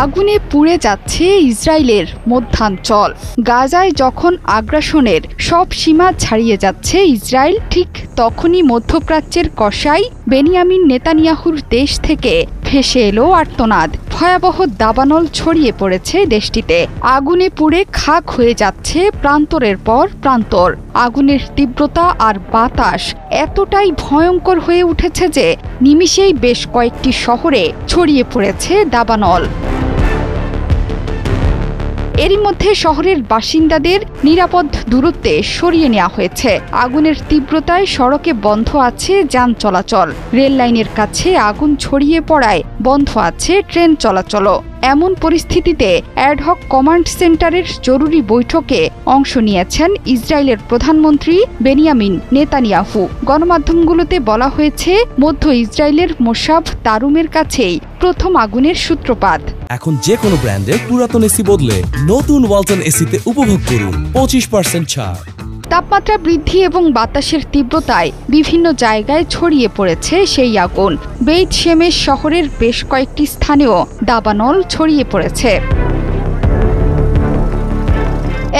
আগুনে পুড়ে যাচ্ছে ইসরায়েলের মধ্যাঞ্চল। গাজায় যখন আগ্রাসনের সব সীমা ছাড়িয়ে যাচ্ছে ইসরায়েল, ঠিক তখনই মধ্যপ্রাচ্যের কসাই বেনিয়ামিন নেতানিয়াহুর দেশ থেকে ভেসে এলো আর্তনাদ। ভয়াবহ দাবানল ছড়িয়ে পড়েছে দেশটিতে। আগুনে পুড়ে খাক হয়ে যাচ্ছে প্রান্তরের পর প্রান্তর। আগুনের তীব্রতা আর বাতাস এতটাই ভয়ঙ্কর হয়ে উঠেছে যে নিমিষেই বেশ কয়েকটি শহরে ছড়িয়ে পড়েছে দাবানল। এরই মধ্যে শহরের বাসিন্দাদের নিরাপদ দূরত্বে সরিয়ে নেওয়া হয়েছে। আগুনের তীব্রতায় সড়কে বন্ধ আছে যান চলাচল। রেল লাইনের কাছে আগুন ছড়িয়ে পড়ায় বন্ধ আছে ট্রেন চলাচলও। এমন পরিস্থিতিতে অ্যাডহক কমান্ড সেন্টারের জরুরি বৈঠকে অংশ নিয়েছেন ইসরায়েলের প্রধানমন্ত্রী বেনিয়ামিন নেতানিয়াহু। গণমাধ্যমগুলোতে বলা হয়েছে, মধ্য ইসরায়েলের মোসাব তারুমের কাছেই প্রথম আগুনের সূত্রপাত। এখন যে কোনো ব্র্যান্ডের পুরাতন এসি বদলে নতুন ওয়ালটন এসিতে উপভোগ করুন 25% ছাড়। তাপমাত্রা বৃদ্ধি এবং বাতাসের তীব্রতায় বিভিন্ন জায়গায় ছড়িয়ে পড়েছে সেই আগুন। বেইত শেমেশ শহরের বেশ কয়েকটি স্থানেও দাবানল ছড়িয়ে পড়েছে।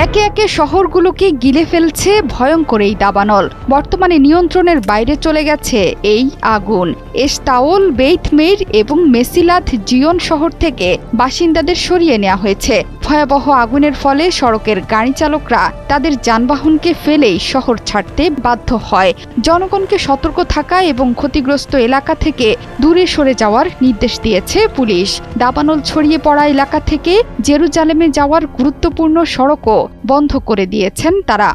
একে একে শহরগুলোকে গিলে ফেলছে ভয়ঙ্কর এই দাবানল। বর্তমানে নিয়ন্ত্রণের বাইরে চলে গেছে এই আগুন। এশতাওল, বেইত মেইর এবং মেসিলাত জিয়ন শহর থেকে বাসিন্দাদের সরিয়ে নেওয়া হয়েছে। ভয়াবহ আগুনের ফলে সড়কের গাড়ি চালকরা তাদের যানবাহনকে ফেলেই শহর ছাড়তে বাধ্য হয়। জনগণকে সতর্ক থাকা এবং ক্ষতিগ্রস্ত এলাকা থেকে দূরে সরে যাওয়ার নির্দেশ দিয়েছে পুলিশ। দাবানল ছড়িয়ে পড়া এলাকা থেকে জেরুজালেমে যাওয়ার গুরুত্বপূর্ণ সড়কও বন্ধ করে দিয়েছেন তারা।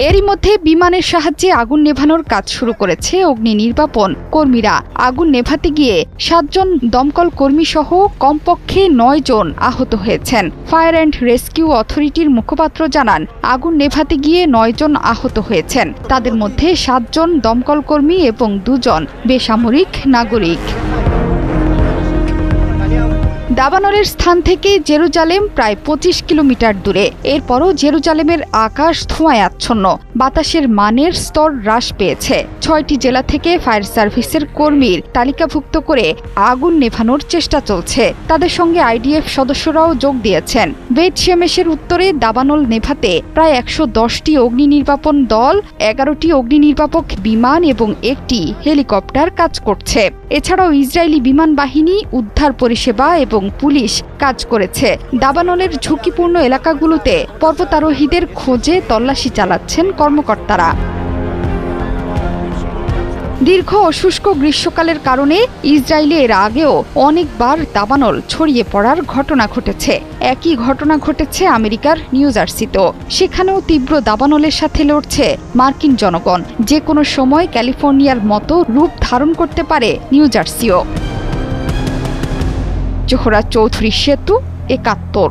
এরই মধ্যে বিমানের সাহায্যে আগুন নেভানোর কাজ শুরু করেছে অগ্নি নির্বাপন কর্মীরা। আগুন নেভাতে গিয়ে 7 জন দমকল কর্মী সহ কমপক্ষে 9 জন আহত হয়েছেন। ফায়ার অ্যান্ড রেস্কিউ অথরিটির মুখপাত্র জানান, আগুন নেভাতে গিয়ে 9 জন আহত হয়েছেন। তাদের মধ্যে 7 জন দমকল কর্মী এবং 2 জন বেসামরিক নাগরিক। দাবানলের স্থান থেকে জেরুজালেম প্রায় 25 কিলোমিটার দূরে। এরপরও জেরুজালেমের আকাশ ধোঁয়ায় আচ্ছন্ন। বাতাসের মানের স্তর হ্রাস পেয়েছে। 6টি জেলা থেকে ফায়ার সার্ভিসের কর্মীর তালিকাভুক্ত করে আগুন নেভানোর চেষ্টা চলছে। তাদের সঙ্গে আইডিএফ সদস্যরাও যোগ দিয়েছেন। বেইত শেমেশের উত্তরে দাবানল নেভাতে প্রায় 110টি অগ্নি নির্বাপন দল, 11টি অগ্নি নির্বাপক বিমান এবং 1টি হেলিকপ্টার কাজ করছে। এছাড়াও ইসরায়েলি বিমান বাহিনী, উদ্ধার পরিষেবা এবং পুলিশ কাজ করেছে। দাবানলের ঝুঁকিপূর্ণ এলাকাগুলোতে পর্বতারোহীদের খোঁজে তল্লাশি চালাচ্ছেন কর্মকর্তারা। দীর্ঘ অশুষ্ক গ্রীষ্মকালের কারণে ইসরায়েলে এর আগেও অনেকবার দাবানল ছড়িয়ে পড়ার ঘটনা ঘটেছে। একই ঘটনা ঘটেছে আমেরিকার নিউ জার্সিতেও। সেখানেও তীব্র দাবানলের সাথে লড়ছে মার্কিন জনগণ। যে কোনো সময় ক্যালিফোর্নিয়ার মতো রূপ ধারণ করতে পারে নিউ জার্সিও। জোহরা চৌধুরী, সেতু 71।